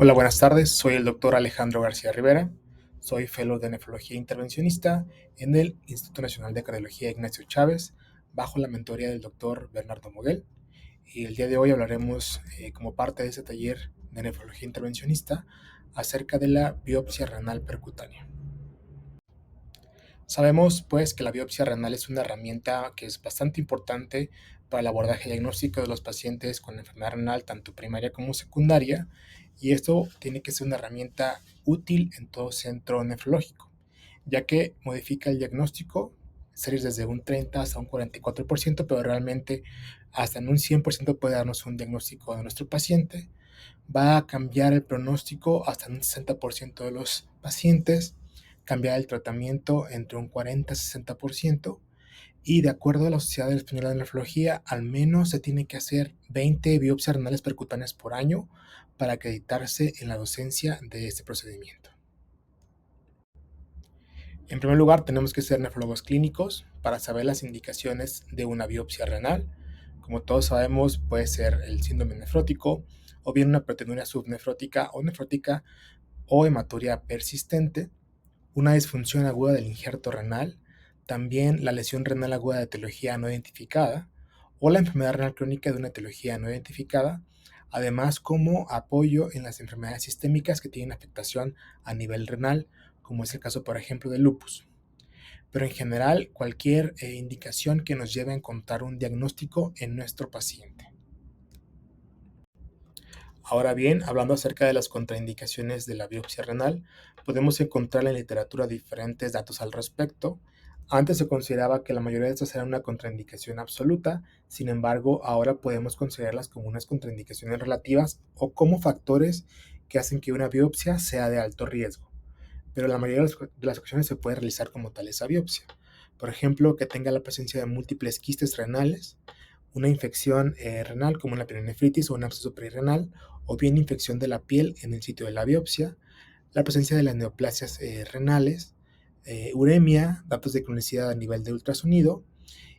Hola, buenas tardes. Soy el doctor Alejandro García Rivera. Soy fellow de nefrología intervencionista en el Instituto Nacional de Cardiología Ignacio Chávez, bajo la mentoría del doctor Bernardo Moguel. Y el día de hoy hablaremos, como parte de este taller de nefrología intervencionista, acerca de la biopsia renal percutánea. Sabemos, pues, que la biopsia renal es una herramienta que es bastante importante para el abordaje diagnóstico de los pacientes con enfermedad renal, tanto primaria como secundaria, y esto tiene que ser una herramienta útil en todo centro nefrológico, ya que modifica el diagnóstico, series desde un 30 hasta un 44%, pero realmente hasta en un 100% puede darnos un diagnóstico de nuestro paciente. Va a cambiar el pronóstico hasta en un 60% de los pacientes, cambiar el tratamiento entre un 40 y 60%, y de acuerdo a la Sociedad Española de Nefrología, al menos se tiene que hacer 20 biopsias renales percutáneas por año para acreditarse en la docencia de este procedimiento. En primer lugar, tenemos que ser nefrólogos clínicos para saber las indicaciones de una biopsia renal. Como todos sabemos, puede ser el síndrome nefrótico, o bien una proteinuria subnefrótica o hematuria persistente, una disfunción aguda del injerto renal, también la lesión renal aguda de etiología no identificada o la enfermedad renal crónica de una etiología no identificada, además como apoyo en las enfermedades sistémicas que tienen afectación a nivel renal, como es el caso, por ejemplo, del lupus. Pero en general, cualquier indicación que nos lleve a encontrar un diagnóstico en nuestro paciente. Ahora bien, hablando acerca de las contraindicaciones de la biopsia renal, podemos encontrar en la literatura diferentes datos al respecto. Antes se consideraba que la mayoría de estas eran una contraindicación absoluta, sin embargo, ahora podemos considerarlas como unas contraindicaciones relativas o como factores que hacen que una biopsia sea de alto riesgo. Pero la mayoría de las ocasiones se puede realizar como tal esa biopsia. Por ejemplo, que tenga la presencia de múltiples quistes renales, una infección renal como la pielonefritis o un absceso perirenal, o bien infección de la piel en el sitio de la biopsia, la presencia de las neoplasias renales, uremia, datos de cronicidad a nivel de ultrasonido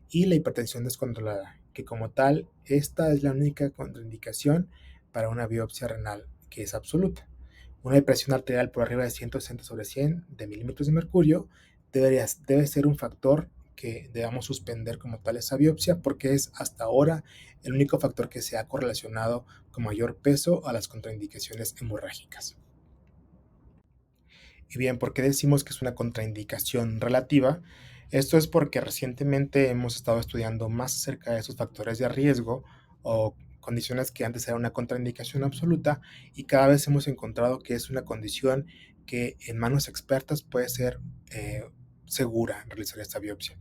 y la hipertensión descontrolada, que como tal, esta es la única contraindicación para una biopsia renal que es absoluta. Una depresión arterial por arriba de 160 sobre 100 de milímetros de mercurio debe ser un factor que debamos suspender como tal esa biopsia, porque es hasta ahora el único factor que se ha correlacionado con mayor peso a las contraindicaciones hemorrágicas. Y bien, ¿por qué decimos que es una contraindicación relativa? Esto es porque recientemente hemos estado estudiando más acerca de esos factores de riesgo o condiciones que antes era una contraindicación absoluta, y cada vez hemos encontrado que es una condición que en manos expertas puede ser segura realizar esta biopsia.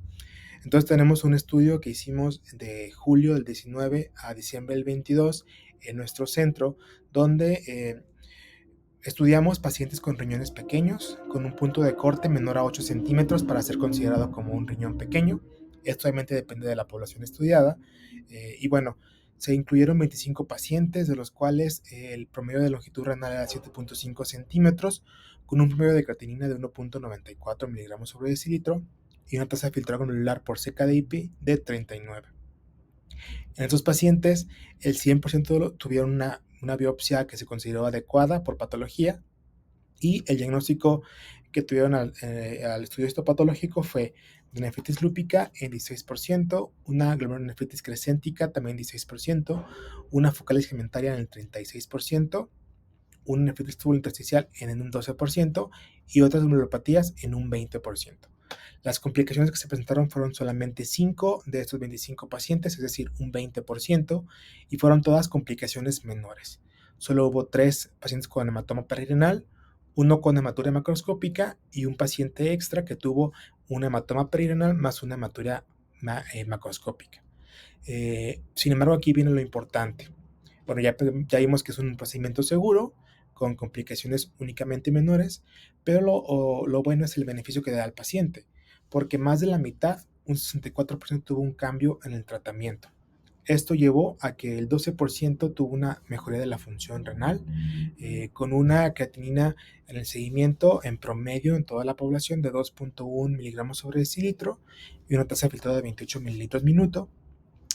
Entonces tenemos un estudio que hicimos de julio del 19 a diciembre del 22 en nuestro centro, donde estudiamos pacientes con riñones pequeños, con un punto de corte menor a 8 centímetros para ser considerado como un riñón pequeño. Esto obviamente depende de la población estudiada. Y bueno, se incluyeron 25 pacientes, de los cuales el promedio de longitud renal era 7.5 centímetros, con un promedio de creatinina de 1.94 miligramos sobre decilitro y una tasa de filtrado glomerular por CKD-IP de 39. En estos pacientes, el 100% tuvieron una biopsia que se consideró adecuada por patología, y el diagnóstico que tuvieron al estudio histopatológico fue de nefritis lúpica en 16%, una glomerulonefritis crescéntica también en 16%, una focal segmentaria en el 36%, una nefritis tubulointersticial en un 12% y otras glomerulopatías en un 20%. Las complicaciones que se presentaron fueron solamente 5 de estos 25 pacientes, es decir, un 20%, y fueron todas complicaciones menores. Solo hubo 3 pacientes con hematoma perirenal, uno con hematuria macroscópica y un paciente extra que tuvo un hematoma perirenal más una hematuria macroscópica. Sin embargo, aquí viene lo importante. Bueno, ya vimos que es un procedimiento seguro, con complicaciones únicamente menores, pero lo bueno es el beneficio que da al paciente, porque más de la mitad, un 64%, tuvo un cambio en el tratamiento. Esto llevó a que el 12% tuvo una mejoría de la función renal, con una creatinina en el seguimiento en promedio en toda la población de 2.1 miligramos sobre decilitro y una tasa filtrada de 28 mililitros minuto,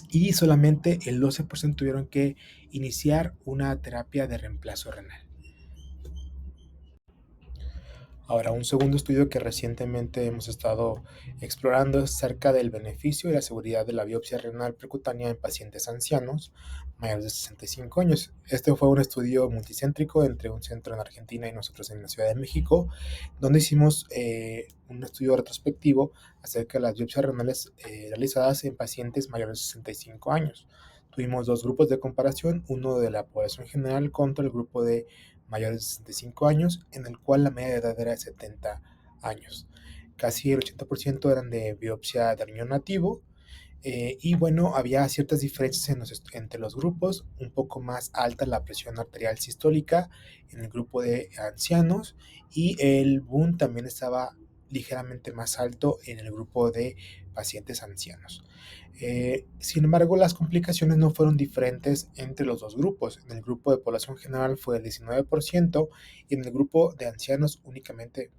y solamente el 12% tuvieron que iniciar una terapia de reemplazo renal. Ahora, un segundo estudio que recientemente hemos estado explorando es acerca del beneficio y la seguridad de la biopsia renal percutánea en pacientes ancianos mayores de 65 años. Este fue un estudio multicéntrico entre un centro en Argentina y nosotros en la Ciudad de México, donde hicimos un estudio retrospectivo acerca de las biopsias renales realizadas en pacientes mayores de 65 años. Tuvimos dos grupos de comparación, uno de la población general contra el grupo de mayores de 65 años, en el cual la media de edad era de 70 años. Casi el 80% eran de biopsia de riñón nativo. Y bueno, había ciertas diferencias entre los grupos, un poco más alta la presión arterial sistólica en el grupo de ancianos y el BUN también estaba ligeramente más alto en el grupo de pacientes ancianos. Sin embargo, las complicaciones no fueron diferentes entre los dos grupos. En el grupo de población general fue el 19% y en el grupo de ancianos únicamente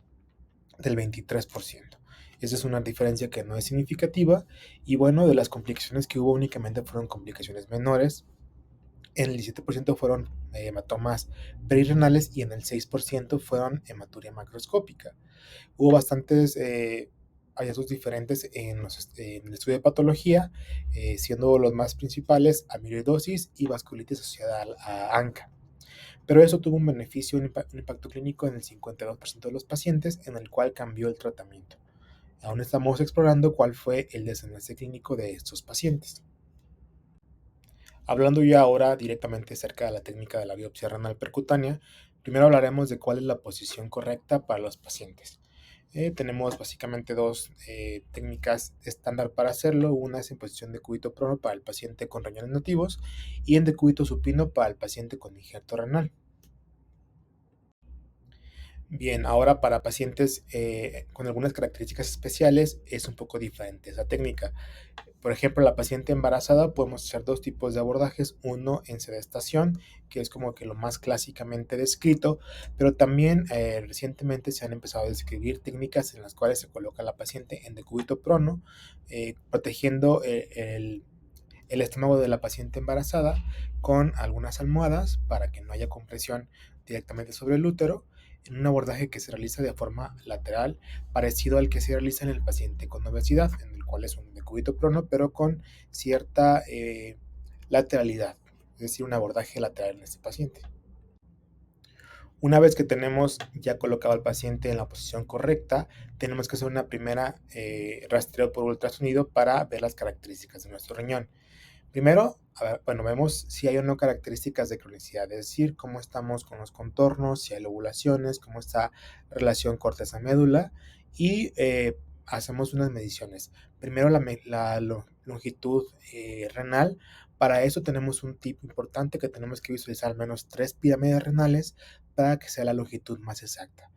del 23%. Esa es una diferencia que no es significativa y bueno, de las complicaciones que hubo únicamente fueron complicaciones menores. En el 17% fueron hematomas perirenales y en el 6% fueron hematuria macroscópica. Hubo bastantes hallazgos diferentes en el estudio de patología, siendo los más principales amiloidosis y vasculitis asociada a ANCA. Pero eso tuvo un beneficio, un impacto clínico en el 52% de los pacientes, en el cual cambió el tratamiento. Aún estamos explorando cuál fue el desenlace clínico de estos pacientes. Hablando ya ahora directamente acerca de la técnica de la biopsia renal percutánea, primero hablaremos de cuál es la posición correcta para los pacientes. Tenemos básicamente dos técnicas estándar para hacerlo. Una es en posición de cúbito prono para el paciente con riñones nativos y en decúbito supino para el paciente con injerto renal. Bien, ahora para pacientes con algunas características especiales es un poco diferente esa técnica. Por ejemplo, la paciente embarazada podemos hacer dos tipos de abordajes, uno en sedestación, que es como que lo más clásicamente descrito, pero también recientemente se han empezado a describir técnicas en las cuales se coloca a la paciente en decúbito prono, protegiendo el estómago de la paciente embarazada con algunas almohadas para que no haya compresión directamente sobre el útero, en un abordaje que se realiza de forma lateral, parecido al que se realiza en el paciente con obesidad, en el cual es un decúbito prono, pero con cierta lateralidad, es decir, un abordaje lateral en este paciente. Una vez que tenemos ya colocado al paciente en la posición correcta, tenemos que hacer una primera rastreo por ultrasonido para ver las características de nuestro riñón. Primero, bueno, vemos si hay o no características de cronicidad, es decir, cómo estamos con los contornos, si hay lobulaciones, cómo está la relación corteza-médula y hacemos unas mediciones. Primero la longitud renal. Para eso tenemos un tip importante que tenemos que visualizar al menos 3 pirámides renales para que sea la longitud más exacta.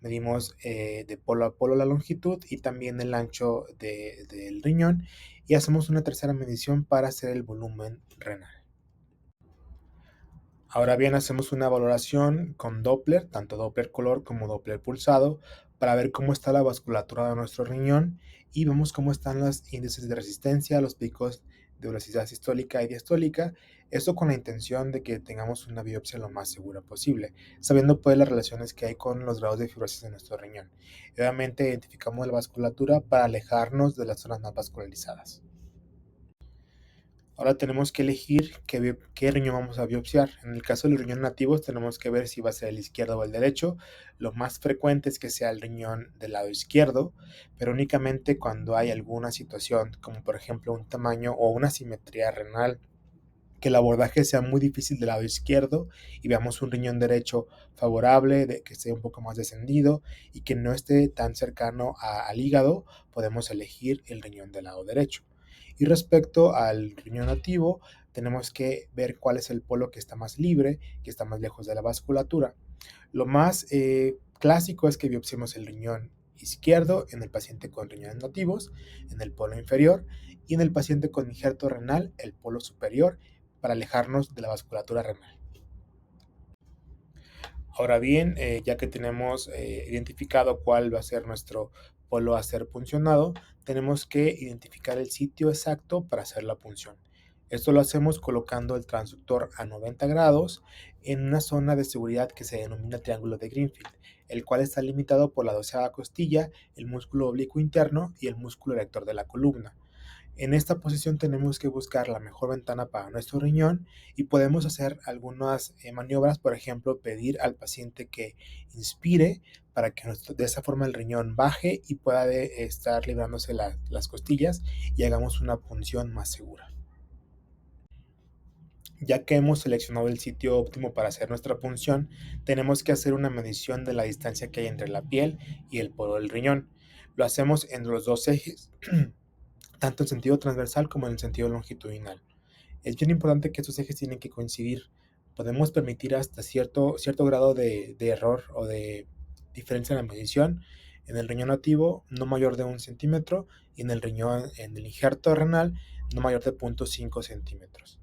Medimos de polo a polo la longitud y también el ancho del riñón y hacemos una tercera medición para hacer el volumen renal. Ahora bien, hacemos una valoración con Doppler, tanto Doppler color como Doppler pulsado, para ver cómo está la vasculatura de nuestro riñón y vemos cómo están los índices de resistencia, los picos de velocidad sistólica y diastólica, esto con la intención de que tengamos una biopsia lo más segura posible, sabiendo pues las relaciones que hay con los grados de fibrosis de nuestro riñón. Y obviamente identificamos la vasculatura para alejarnos de las zonas más vascularizadas. Ahora tenemos que elegir qué riñón vamos a biopsiar. En el caso de los riñones nativos tenemos que ver si va a ser el izquierdo o el derecho. Lo más frecuente es que sea el riñón del lado izquierdo, pero únicamente cuando hay alguna situación, como por ejemplo un tamaño o una simetría renal, que el abordaje sea muy difícil del lado izquierdo y veamos un riñón derecho favorable, que esté un poco más descendido y que no esté tan cercano al hígado, podemos elegir el riñón del lado derecho. Y respecto al riñón nativo, tenemos que ver cuál es el polo que está más libre, que está más lejos de la vasculatura. Lo más clásico es que biopsiemos el riñón izquierdo en el paciente con riñones nativos, en el polo inferior, y en el paciente con injerto renal, el polo superior, para alejarnos de la vasculatura renal. Ahora bien, ya que tenemos identificado cuál va a ser nuestro polo a ser puncionado, tenemos que identificar el sitio exacto para hacer la punción. Esto lo hacemos colocando el transductor a 90 grados en una zona de seguridad que se denomina triángulo de Greenfield, el cual está limitado por la 12ª costilla, el músculo oblicuo interno y el músculo erector de la columna. En esta posición tenemos que buscar la mejor ventana para nuestro riñón y podemos hacer algunas maniobras, por ejemplo, pedir al paciente que inspire para que de esa forma el riñón baje y pueda estar librándose las costillas y hagamos una punción más segura. Ya que hemos seleccionado el sitio óptimo para hacer nuestra punción, tenemos que hacer una medición de la distancia que hay entre la piel y el poro del riñón. Lo hacemos en los dos ejes, tanto en sentido transversal como en el sentido longitudinal. Es bien importante que estos ejes tienen que coincidir. Podemos permitir hasta cierto grado de error o de diferencia en la medición en el riñón nativo no mayor de 1 centímetro y en el injerto renal no mayor de 0,5 centímetros.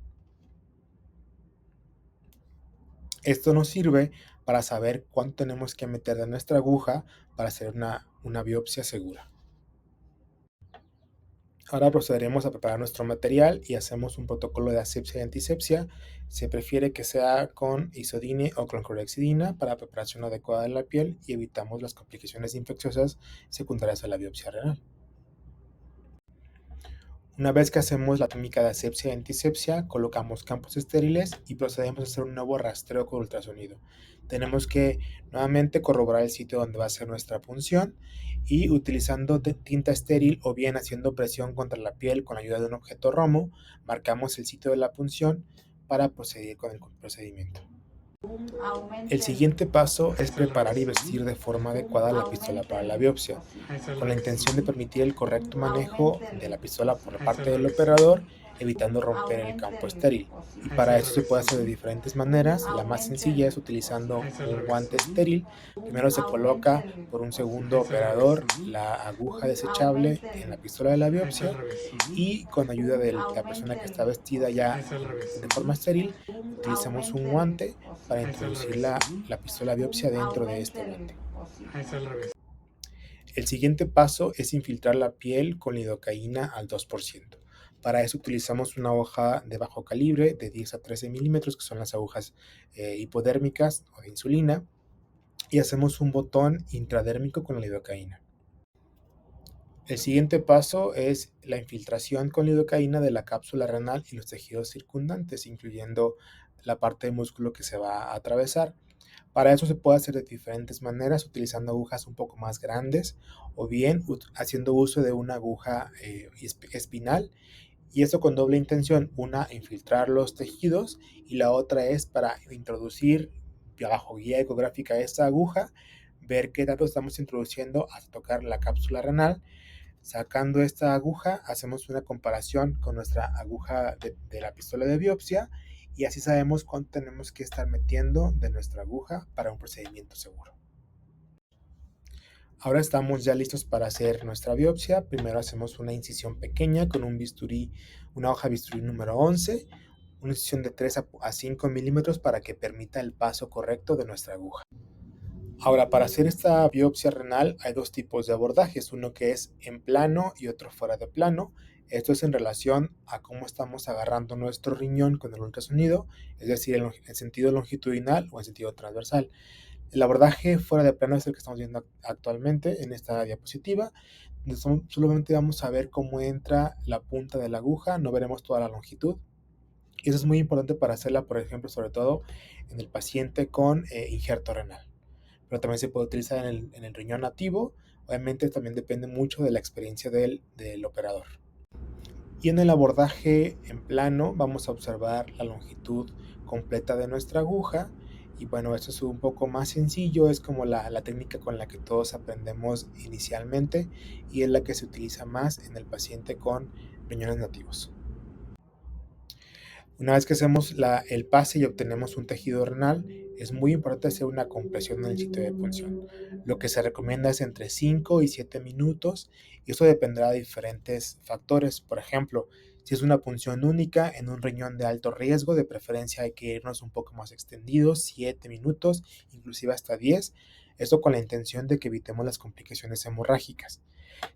Esto nos sirve para saber cuánto tenemos que meter de nuestra aguja para hacer una biopsia segura. Ahora procederemos a preparar nuestro material y hacemos un protocolo de asepsia y antisepsia. Se prefiere que sea con isodine o con clorhexidina para preparación adecuada de la piel y evitamos las complicaciones infecciosas secundarias a la biopsia renal. Una vez que hacemos la técnica de asepsia y antisepsia, colocamos campos estériles y procedemos a hacer un nuevo rastreo con ultrasonido. Tenemos que nuevamente corroborar el sitio donde va a ser nuestra punción y utilizando tinta estéril o bien haciendo presión contra la piel con la ayuda de un objeto romo, marcamos el sitio de la punción para proseguir con el procedimiento. El siguiente paso es preparar y vestir de forma adecuada la pistola para la biopsia, con la intención de permitir el correcto manejo de la pistola por parte del operador, evitando romper el campo estéril. Y para esto se puede hacer de diferentes maneras. La más sencilla es utilizando un guante estéril. Primero se coloca por un segundo operador la aguja desechable en la pistola de la biopsia y con ayuda de la persona que está vestida ya de forma estéril, utilizamos un guante para introducir la pistola biopsia dentro de este guante. El siguiente paso es infiltrar la piel con lidocaína al 2%. Para eso utilizamos una hoja de bajo calibre de 10 a 13 milímetros, que son las agujas hipodérmicas o de insulina, y hacemos un botón intradérmico con la lidocaína. El siguiente paso es la infiltración con lidocaína de la cápsula renal y los tejidos circundantes, incluyendo la parte del músculo que se va a atravesar. Para eso se puede hacer de diferentes maneras, utilizando agujas un poco más grandes o bien haciendo uso de una aguja espinal, y eso con doble intención: una, infiltrar los tejidos, y la otra es para introducir bajo guía ecográfica esta aguja, ver qué datos estamos introduciendo hasta tocar la cápsula renal. Sacando esta aguja, hacemos una comparación con nuestra aguja de la pistola de biopsia y así sabemos cuánto tenemos que estar metiendo de nuestra aguja para un procedimiento seguro. Ahora estamos ya listos para hacer nuestra biopsia. Primero hacemos una incisión pequeña con un bisturí, una hoja bisturí número 11, una incisión de 3 a 5 milímetros para que permita el paso correcto de nuestra aguja. Ahora, para hacer esta biopsia renal hay dos tipos de abordajes, uno que es en plano y otro fuera de plano. Esto es en relación a cómo estamos agarrando nuestro riñón con el ultrasonido, es decir, en sentido longitudinal o en sentido transversal. El abordaje fuera de plano es el que estamos viendo actualmente en esta diapositiva, donde solamente vamos a ver cómo entra la punta de la aguja, no veremos toda la longitud. Y eso es muy importante para hacerla, por ejemplo, sobre todo en el paciente con injerto renal, pero también se puede utilizar en el riñón nativo. Obviamente también depende mucho de la experiencia del operador. Y en el abordaje en plano vamos a observar la longitud completa de nuestra aguja. Y bueno, esto es un poco más sencillo, es como la técnica con la que todos aprendemos inicialmente y es la que se utiliza más en el paciente con riñones nativos. Una vez que hacemos el pase y obtenemos un tejido renal, es muy importante hacer una compresión en el sitio de punción. Lo que se recomienda es entre 5 y 7 minutos y eso dependerá de diferentes factores. Por ejemplo, si es una punción única en un riñón de alto riesgo, de preferencia hay que irnos un poco más extendidos, 7 minutos, inclusive hasta 10. Esto con la intención de que evitemos las complicaciones hemorrágicas.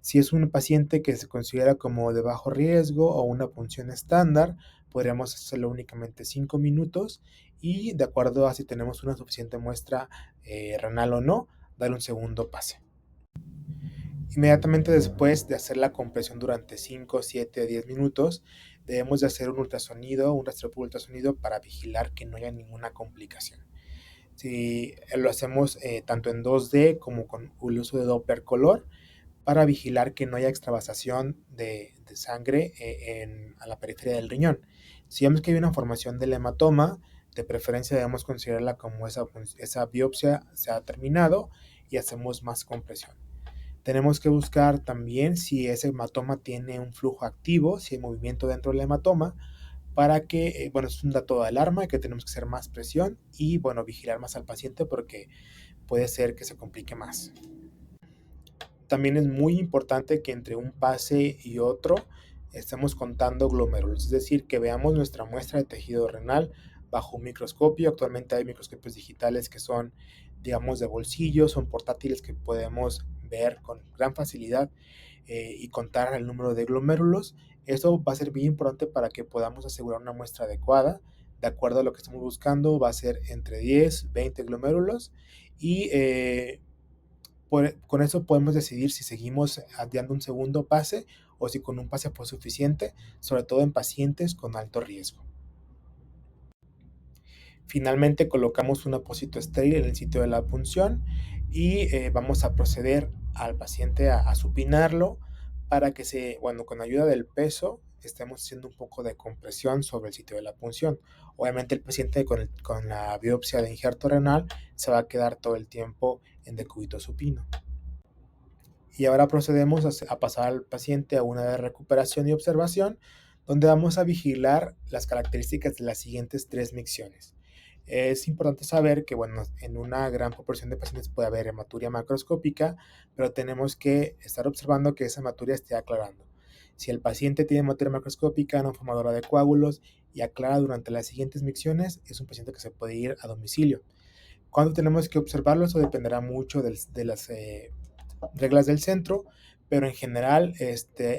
Si es un paciente que se considera como de bajo riesgo o una punción estándar, podríamos hacerlo únicamente 5 minutos y de acuerdo a si tenemos una suficiente muestra renal o no, dar un segundo pase. Inmediatamente después de hacer la compresión durante 5, 7 o 10 minutos, debemos de hacer un ultrasonido, un rastreo por ultrasonido para vigilar que no haya ninguna complicación. Si lo hacemos tanto en 2D como con el uso de Doppler color para vigilar que no haya extravasación de sangre a la periferia del riñón. Si vemos que hay una formación del hematoma, de preferencia debemos considerarla como esa biopsia se ha terminado y hacemos más compresión. Tenemos que buscar también si ese hematoma tiene un flujo activo, si hay movimiento dentro del hematoma, para que, bueno, es un dato de alarma que tenemos que hacer más presión y, bueno, vigilar más al paciente porque puede ser que se complique más. También es muy importante que entre un pase y otro estemos contando glomérulos, es decir, que veamos nuestra muestra de tejido renal bajo un microscopio. Actualmente hay microscopios digitales que son, digamos, de bolsillo, son portátiles que podemos ver con gran facilidad y contar el número de glomérulos. Esto va a ser bien importante para que podamos asegurar una muestra adecuada. De acuerdo a lo que estamos buscando, va a ser entre 10, 20 glomérulos y con eso podemos decidir si seguimos dando un segundo pase o si con un pase fue suficiente, sobre todo en pacientes con alto riesgo. Finalmente colocamos un apósito estéril en el sitio de la punción y vamos a proceder al paciente a supinarlo para que bueno, con ayuda del peso estemos haciendo un poco de compresión sobre el sitio de la punción. Obviamente el paciente con la biopsia de injerto renal se va a quedar todo el tiempo en decúbito supino. Y ahora procedemos a pasar al paciente a una de recuperación y observación, donde vamos a vigilar las características de las siguientes 3 micciones. Es importante saber que, bueno, en una gran proporción de pacientes puede haber hematuria macroscópica, pero tenemos que estar observando que esa hematuria esté aclarando. Si el paciente tiene hematuria macroscópica no formadora de coágulos y aclara durante las siguientes micciones, es un paciente que se puede ir a domicilio. ¿Cuándo tenemos que observarlo? Eso dependerá mucho de las reglas del centro, pero en general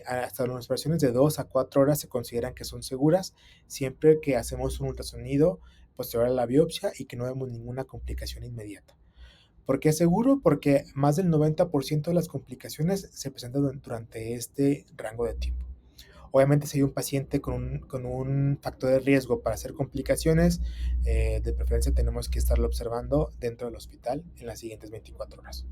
hasta las operaciones de 2 a 4 horas se consideran que son seguras siempre que hacemos un ultrasonido posterior a la biopsia y que no vemos ninguna complicación inmediata. ¿Por qué es seguro? Porque más del 90% de las complicaciones se presentan durante este rango de tiempo. Obviamente, si hay un paciente con un factor de riesgo para hacer complicaciones, de preferencia tenemos que estarlo observando dentro del hospital en las siguientes 24 horas.